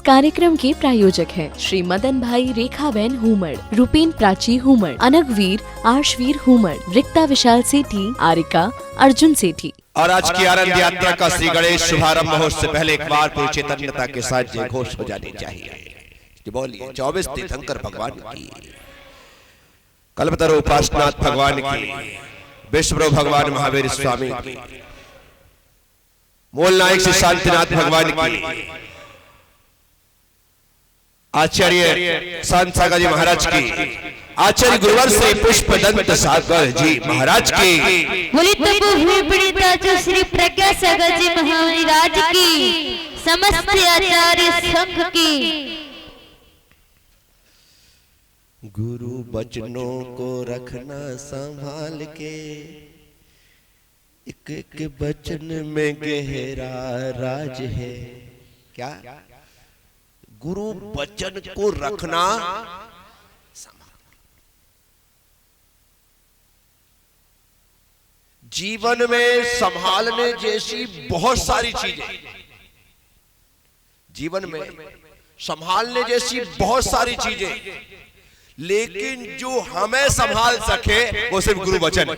कार्यक्रम के प्रायोजक हैं श्री मदन भाई रेखाबेन हुमड़, रूपेन प्राची हुमड़, अनगवीर आर्शवीर हुमड़, रिक्ता विशाल सेठी, आरिका अर्जुन सेठी। और आज की आनंद यात्रा का श्री गणेश शुभारंभ हो से पहले एक बार पूरी चैतन्यता के साथ जय घोष हो जानी चाहिए। बोलिए 24 तीर्थंकर भगवान की, कल्पतरु उपासनाथ भगवान की, विश्वप्रभु भगवान महावीर स्वामी की, मूल नायक श्री शांतिनाथ भगवान की, आचार्य संत सागर जी महाराज की, आचार्य गुरुवर श्री पुष्पदंत सागर जी महाराज की, बोली तब हुए पीड़िता जो श्री प्रज्ञा सागर जी महाराज की, समस्त आचार्य संघ की। गुरु बचनों को रखना संभाल के, एक एक बचन में गहरा राज है। क्या? गुरु बचन को रखना जीवन में संभालने जैसी बहुत सारी चीजें, जीवन में संभालने जैसी बहुत सारी चीजें, लेकिन जो हमें संभाल सके वो सिर्फ गुरु वचन।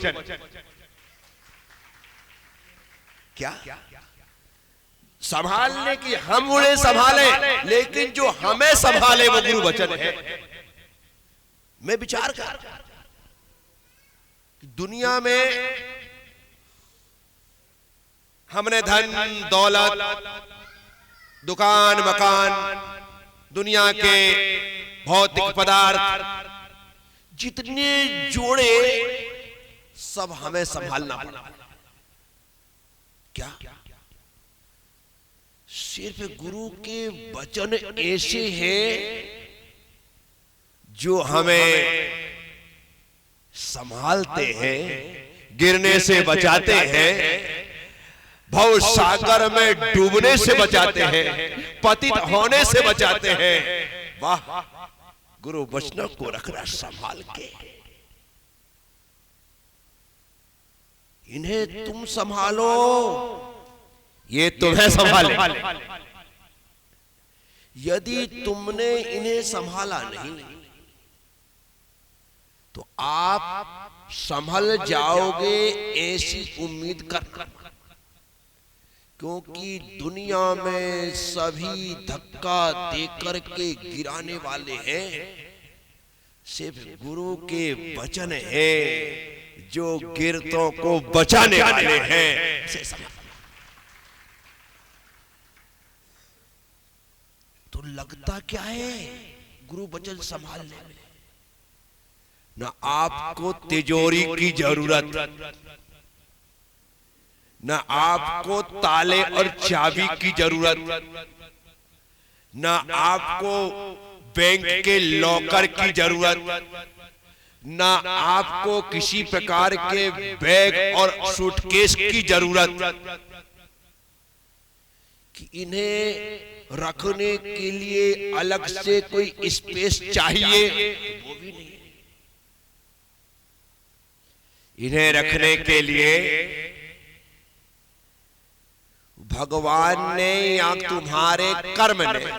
क्या? संभालने की हम उन्हें संभाले, लेकिन जो हमें संभाले वो गुरु वचन है। मैं विचार कर, दुनिया में हमने धन दौलत, दुकान मकान, दुनिया के भौतिक पदार्थ जितने जोड़े सब हमें संभालना पड़ा। क्या? सिर्फ गुरु के वचन ऐसे हैं जो हमें संभालते हैं, गिरने से बचाते हैं, भव सागर में डूबने से बचाते हैं, पतित होने से बचाते हैं। वाह, गुरु वचनों को रखना संभाल के। इन्हें तुम संभालो, ये तुम्हें संभाले। यदि तुमने इन्हें संभाला नहीं तो आप संभल जाओगे ऐसी उम्मीद कर, क्योंकि दुनिया में सभी धक्का देकर के गिराने वाले हैं, सिर्फ गुरु के वचन हैं जो गिरतों को बचाने वाले हैं। तो लगता क्या है गुरु वचन संभालने में? ना आपको तिजोरी की जरूरत, ना आपको ताले और चाबी की जरूरत, ना आपको बैंक के लॉकर की जरूरत, ना आपको किसी प्रकार के बैग और सूटकेस की जरूरत कि इन्हें रखने के लिए अलग से कोई स्पेस चाहिए, वो भी नहीं। इन्हें रखने के लिए भगवान ने या तुम्हारे कर्म ने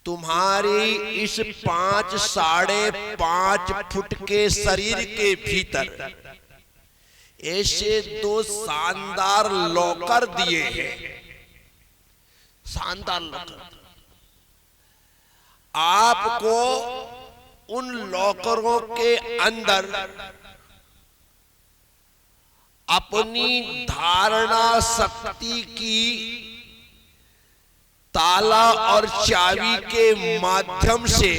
तुम्हारी इस 5 साढ़े 5 फुट के शरीर के भीतर ऐसे 2 शानदार लॉकर दिए हैं। शानदार लॉकर। आपको उन लॉकरों के अंदर अपनी धारणा शक्ति की ताला और चाबी के माध्यम से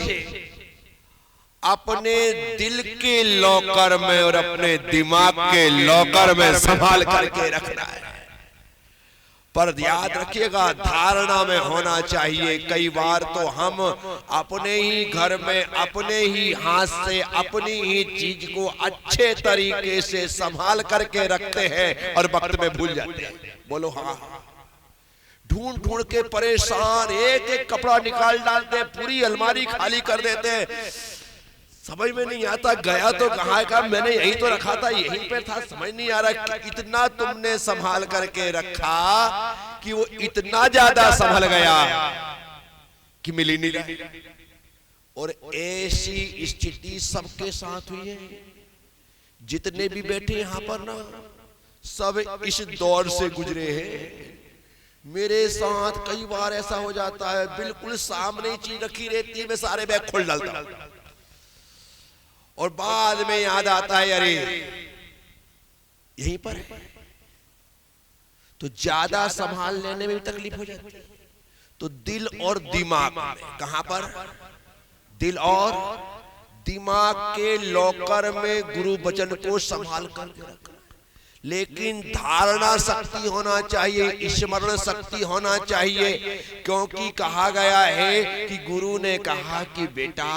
अपने दिल के लॉकर में और अपने दिमाग के लॉकर में संभाल करके रखना है। पर याद रखिएगा, धारणा में होना चाहिए। कई बार तो हम अपने ही घर में अपने ही हाथ से अपनी ही चीज को अच्छे तरीके से संभाल करके रखते हैं और वक्त में भूल जाते हैं। बोलो हाँ। ढूंढ ढूंढ के परेशान, एक एक कपड़ा निकाल डालते, पूरी अलमारी खाली कर देते, समझ में नहीं आता गया तो कहाँ का, मैंने यहीं तो रखा था, यहीं पे था, समझ नहीं आ रहा। इतना तुमने संभाल करके रखा कि वो इतना ज्यादा संभल गया कि मिल ही नहीं रहा। और ऐसी स्थिति सबके साथ हुई है। जितने भी बैठे यहां पर ना, सब इस दौर से गुजरे हैं। मेरे साथ कई बार ऐसा हो जाता है, बिल्कुल सामने चीज रखी रहती है, मैं सारे बैग खोल डालता हूं और बाद में याद आता है अरे यहीं पर है। तो ज्यादा संभाल लेने में भी तकलीफ हो जाती है। तो दिल और दिमाग में, कहां पर? दिल और दिमाग के लॉकर में गुरु वचन को संभाल कर रखना। लेकिन धारणा शक्ति होना चाहिए, स्मरण शक्ति होना चाहिए, क्योंकि कहा गया है कि गुरु ने कहा कि बेटा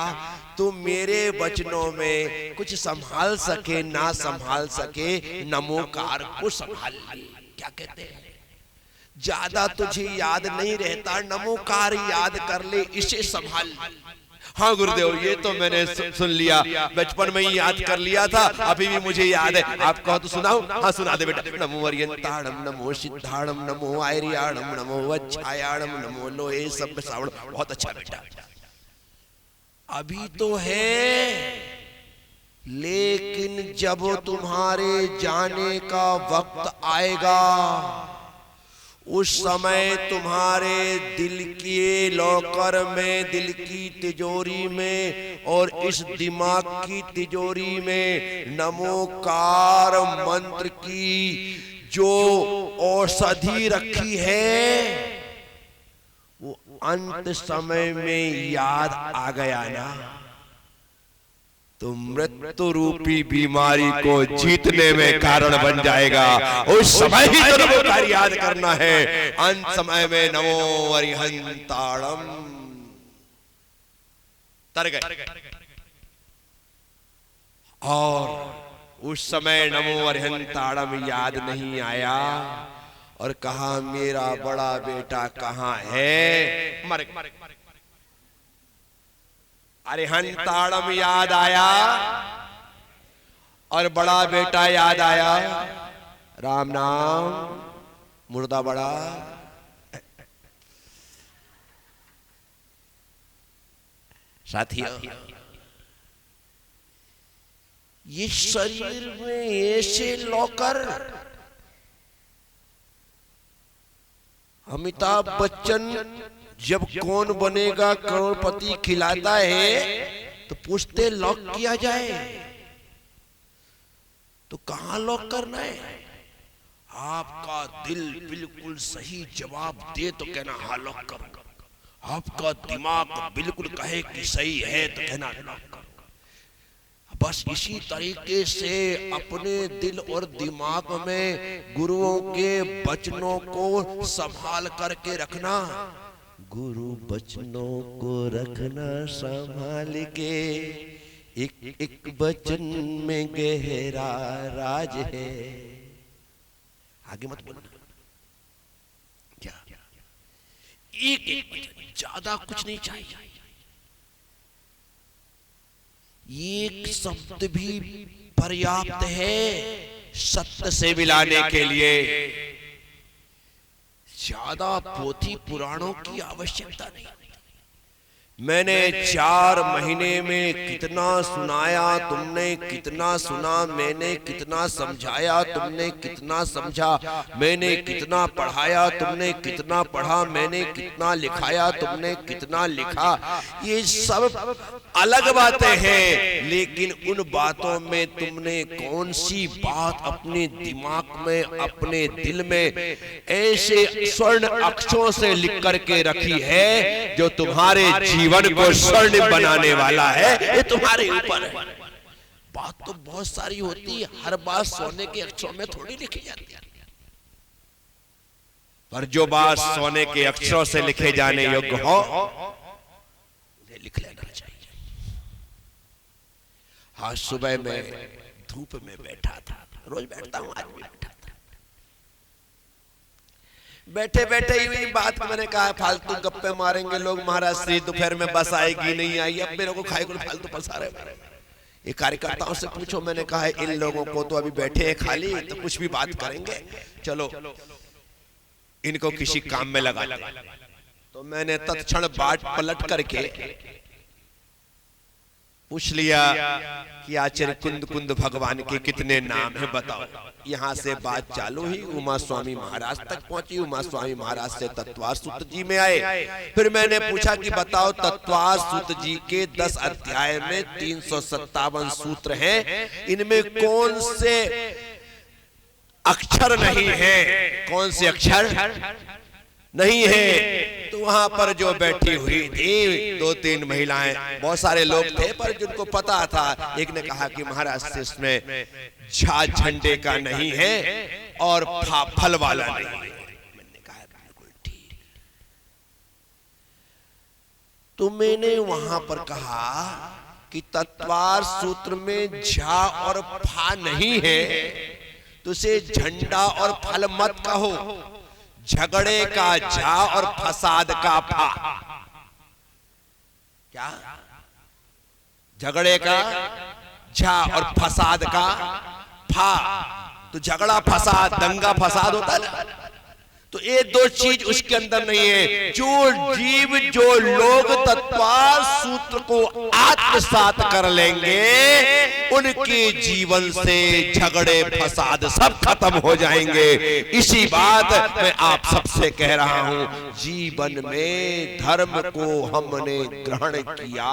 तुम मेरे वचनों में कुछ संभाल सके ना संभाल सके, नमोकार को संभाल ले। क्या कहते हैं? ज्यादा तुझे याद नहीं रहता, नमोकार याद कर ले, इसे संभाल। हाँ गुरुदेव, ये तो मैंने सुन लिया, बचपन में ही याद कर लिया था, अभी भी मुझे याद है। आप कहो तो सुनाओ? हाँ सुना दे बेटा। नमो अर्यंताणम, नमो सिद्धाणम, नमो आयर्याणम, नमो वच्छायाणम, नमो लोहे सब सावण। बहुत अच्छा बेटा। अभी तो है, लेकिन जब तुम्हारे जाने का वक्त आएगा, उस समय तुम्हारे दिल के लॉकर में, दिल की तिजोरी में और इस दिमाग की तिजोरी में नमोकार मंत्र की जो औषधि रखी है, वो अंत समय में याद आ गया ना, तो मृत्यु रूपी बीमारी को जीतने में कारण बन जाएगा। उस समय ही तो नमोकार याद करना है। अंत समय में नमो अरिहंताणम तर गए, और उस समय नमो अरिहंताणम याद नहीं आया और कहा मेरा बड़ा बेटा कहाँ है? मर गए। अरिहंताणम याद आया और बड़ा बेटा याद आया। राम नाम मुर्दा बड़ा। साथियों, ये शरीर में ऐसे लॉकर, अमिताभ बच्चन जब कौन बनेगा करोड़पति खिलाता है तो पूछते लॉक किया जाए, तो कहां लॉक करना है? आपका दिल बिल्कुल सही जवाब दे तो कहना हाँ लॉक करो। आपका दिमाग बिल्कुल कहे कि सही है तो कहना लॉक करो। बस इसी तरीके से अपने दिल और दिमाग में गुरुओं के वचनों को संभाल करके रखना। गुरु वचनों को रखना संभाल के, एक एक वचन में गहरा राज है। आगे मत बोलना। क्या? एक एक वचन, ज्यादा कुछ नहीं चाहिए। एक शब्द भी पर्याप्त है सत्य से मिलाने के लिए। ज्यादा पोथी पुराणों की आवश्यकता नहीं। मैंने 4 महीने में कितना सुनाया, तुमने कितना सुना, मैंने कितना समझाया, तुमने कितना समझा, मैंने कितना पढ़ाया, तुमने कितना पढ़ा, मैंने कितना लिखाया, तुमने कितना लिखा। ये सब अलग बातें हैं, लेकिन उन बातों में तुमने कौन सी बात अपने दिमाग में, अपने दिल में ऐसे स्वर्ण अक्षरों से लिख करके रखी है जो तुम्हारे जीवन को स्वर्ण बनाने वाला है। ये तुम्हारे ऊपर है। बात तो बहुत सारी होती है, हर बात सोने के अक्षरों में थोड़ी लिखी जाती है, पर जो बात सोने के अक्षरों से लिखे जाने योग्य हो उन्हें लिख लेना चाहिए। आज सुबह में धूप में बैठा था, रोज बैठता हूं, आज भी बैठा था। बैठे बैठे ही बात मैंने कहा फालतू गप्पे मारेंगे लोग, महाराज श्री दोपहर में बस आएगी नहीं आई, अब मेरे को खाए को फालतू पसा रहे। ये कार्यकर्ताओं से पूछो, मैंने कहा इन लोगों को तो अभी बैठे हैं खाली, तो कुछ भी बात करेंगे। चलो इनको किसी काम में लगा दे। तो मैंने तत्क्षण बाट पलट करके पूछ लिया कि आचार्य कुंद कुंद भगवान के कितने नाम हैं बताओ। यहां से बात चालू ही उमा स्वामी महाराज तक पहुंची। उमा स्वामी महाराज से तत्वार सूत जी में आए। फिर मैंने पूछा कि बताओ तत्वार सूत जी के 10 अध्याय में 357 सूत्र हैं, इनमें कौन से अक्षर नहीं है, कौन से अक्षर नहीं है। तो वहां पर जो बैठी हुई थी 2-3 महिलाएं, बहुत सारे लोग थे पर जिनको पता था, एक ने कहा कि महाराज से इसमें झा झंडे का नहीं है और फल वाला नहीं है। मैंने कहा बिल्कुल ठीक। तो मैंने वहां पर कहा कि तत्वार सूत्र में झा और फा नहीं है तो उसे झंडा और फल मत कहो, झगड़े का झा और फसाद का फा। क्या? झगड़े का झा और फसाद का फा। तो झगड़ा फसाद, दंगा फसाद होता है ना, तो ये 2 चीज उसके अंदर नहीं है। जो जीव, जो लोग तत्वार सूत्र को आत्मसात कर लेंगे उनके जीवन से झगड़े फसाद सब खत्म हो जाएंगे। इसी बात मैं आप सबसे कह रहा हूं, जीवन में धर्म को हमने ग्रहण किया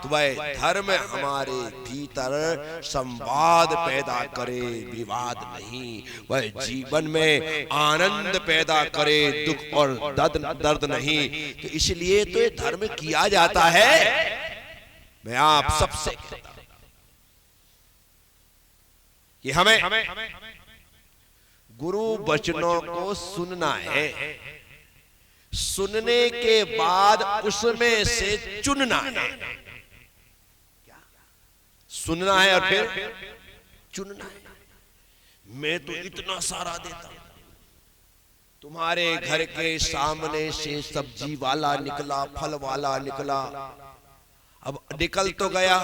तो वह धर्म हमारे भीतर संवाद पैदा करे, विवाद नहीं। वह जीवन में आनंद पैदा करे, दुख और दर्द नहीं। तो इसलिए तो ये धर्म किया जाता है। मैं आप सबसे कहता हूं कि हमें गुरु वचनों को सुनना है, सुनने के बाद उसमें से चुनना है। सुनना है और फिर चुनना है। मैं तो इतना सारा देता हूं, तुम्हारे घर के सामने से सब्जी वाला निकला, फल वाला निकला, अब निकल तो गया,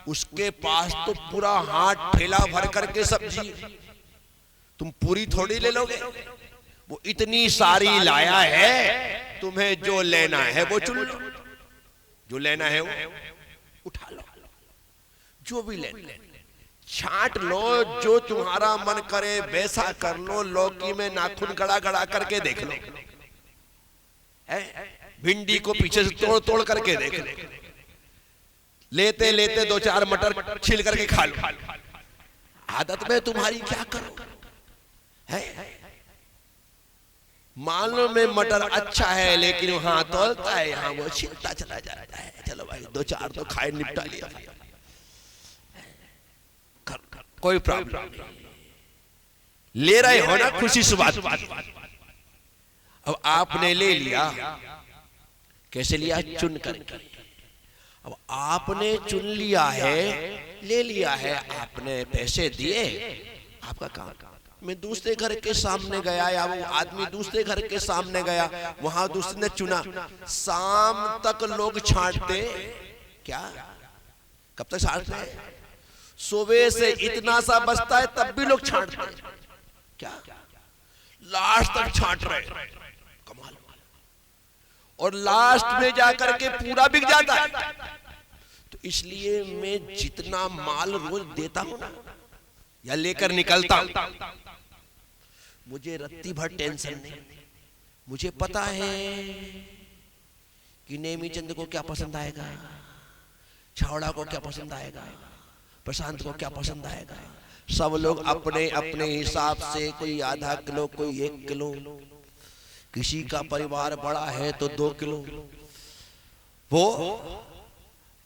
उसके पास तो पूरा हाथ ठेला भर करके सब्जी, तुम पूरी थोड़ी ले लोगे। वो इतनी सारी लाया है, तुम्हें जो लेना है वो चुन लो, जो लेना है वो उठा लो, जो भी लेना छांट लो, जो तुम्हारा मन करे वैसा कर लो। लौकी में नाखून गड़ा गड़ा करके देख लो, है? भिंडी को पीछे से तोड़ तोड़ करके देख लो, लेते लेते 2-4 मटर छील करके खा लो। आदत में तुम्हारी क्या करो, है? मान लो में मटर अच्छा है लेकिन वहां तोलता है, यहाँ वो छीलता चला जाता है। चलो भाई 2-4 तो खाए निपटा लिया, कोई प्रॉब्लम नहीं। ले रहे हो ना, खुशी से बात। अब आपने ले लिया, कैसे लिया? चुन करके। अब आपने चुन लिया है, ले लिया है, आपने पैसे दिए, आपका काम। मैं दूसरे घर के सामने गया या वो आदमी दूसरे घर के सामने गया, वहां दूसरे ने चुना। शाम तक लोग छांटते क्या? कब तक छांटते? सुबह से इतना सा बचता है तब भी लोग छांटते क्या? लास्ट तक छांट रहे, कमाल। और लास्ट में जाकर के पूरा बिक जाता है। तो इसलिए मैं जितना माल रोज देता हूं ना या लेकर निकलता हूं, मुझे रत्ती भर टेंशन नहीं। मुझे पता है कि नेमी चंद को क्या पसंद आएगा, छावड़ा को क्या पसंद आएगा, प्रशांत को क्या पसंद आएगा। सब लोग अपने अपने हिसाब से, कोई आधा किलो, कोई 1 किलो, किसी का परिवार बड़ा है तो 2 किलो वो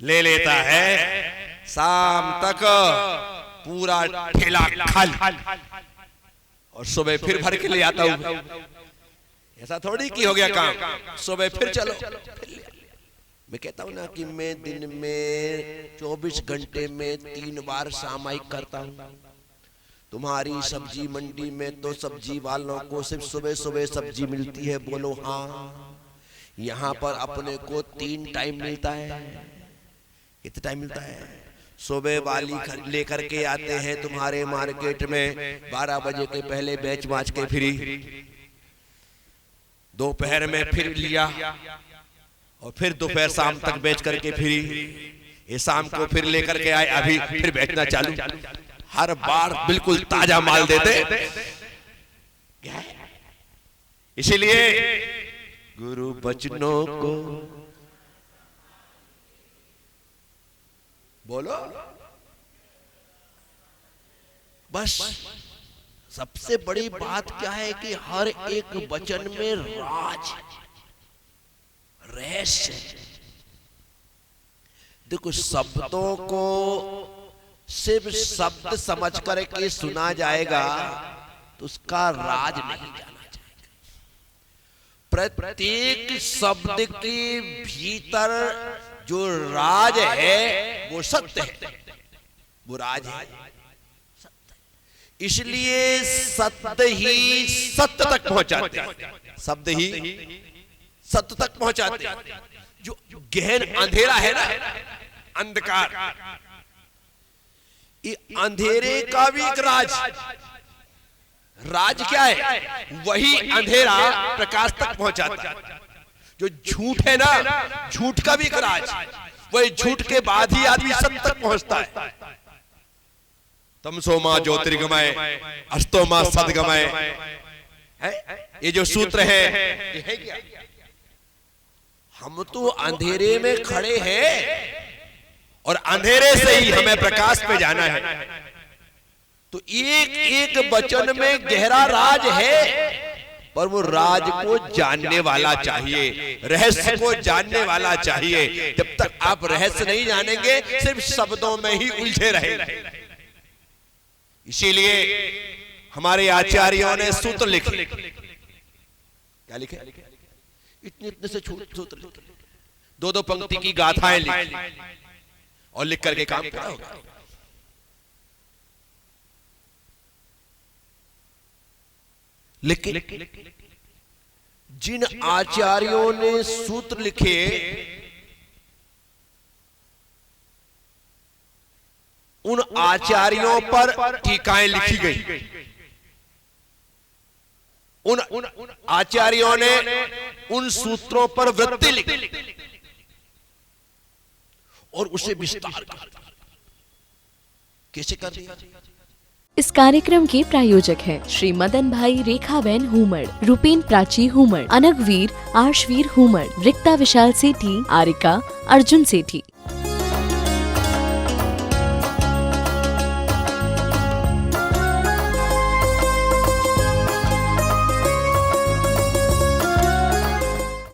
ले लेता है। शाम तक पूरा ठेला खाली और सुबह फिर भर के ले आता हूं। ऐसा थोड़ी कि हो गया काम, सुबह फिर चलो फिर ले। मैं कहता हूं ना कि मैं दिन में 24 घंटे में 3 बार सामायिक करता हूं। तुम्हारी सब्जी मंडी में तो सब्जी वालों को सिर्फ सुबह सुबह सब्जी मिलती है, बोलो हाँ। यहाँ पर अपने को 3 टाइम मिलता है। कितना टाइम मिलता है? सुबह वाली लेकर के आते हैं तुम्हारे मार्केट में 12 बजे के पहले बेच बाच के फ्री। दोपहर में फिर लिया और फिर दोपहर शाम तक बेच करके फिरी, ये शाम को फिर लेकर के आए, अभी फिर बेचना चालू। हर बार बिल्कुल ताजा माल देते। इसीलिए गुरु बचनों को बोलो। बस सबसे बड़ी बात क्या है कि हर एक वचन में राज, रहस्य। देखो, शब्दों को सिर्फ शब्द समझ करके सुना जाएगा तो उसका राज नहीं जाना जाएगा। प्रत्येक शब्द के भीतर जो राज है वो सत्य है, वो राज है। इसलिए सत्य ही सत्य तक पहुंचाते हैं, शब्द ही सत्य तक पहुंचाते हैं। जो गहन अंधेरा है ना, अंधकार, ये अंधेरे का भी एक राज क्या है? वही अंधेरा प्रकाश तक पहुंचाता है। जो झूठ है ना, झूठ का भी एक राज, वही झूठ के बाद ही आदमी सत्य तक पहुंचता है। तमसो मां ज्योतिर्गमय, अस्तो मां सद्गमय, ये जो सूत्र है, ये है क्या? हम तो अंधेरे में खड़े हैं और अंधेरे से ही हमें प्रकाश पे जाना है। तो एक एक वचन में गहरा राज है, पर वो राज को जानने वाला चाहिए, रहस्य को जानने वाला चाहिए। जब तक आप रहस्य नहीं जानेंगे, सिर्फ शब्दों में ही उलझे रहेंगे। इसीलिए हमारे आचार्यों ने सूत्र लिखे। क्या लिखे? इतने इतने से सूत्र लिखे, दो दो पंक्ति की गाथाएं लिखी और लिख करके काम पूरा होगा। लेकिन जिन आचार्यों ने सूत्र लिखे, उन आचार्यों पर टीकाएं लिखी गई। उन आचार्यों ने उन सूत्रों पर वृत्ति लिखी और उसे विस्तार कैसे कर दिया। इस कार्यक्रम के प्रायोजक हैं श्री मदन भाई रेखाबेन हुमड़, रूपेन प्राची हुमड़, अनगवीर आर्शवीर हुमड़, रिक्ता विशाल सेठी, आरिका अर्जुन सेठी।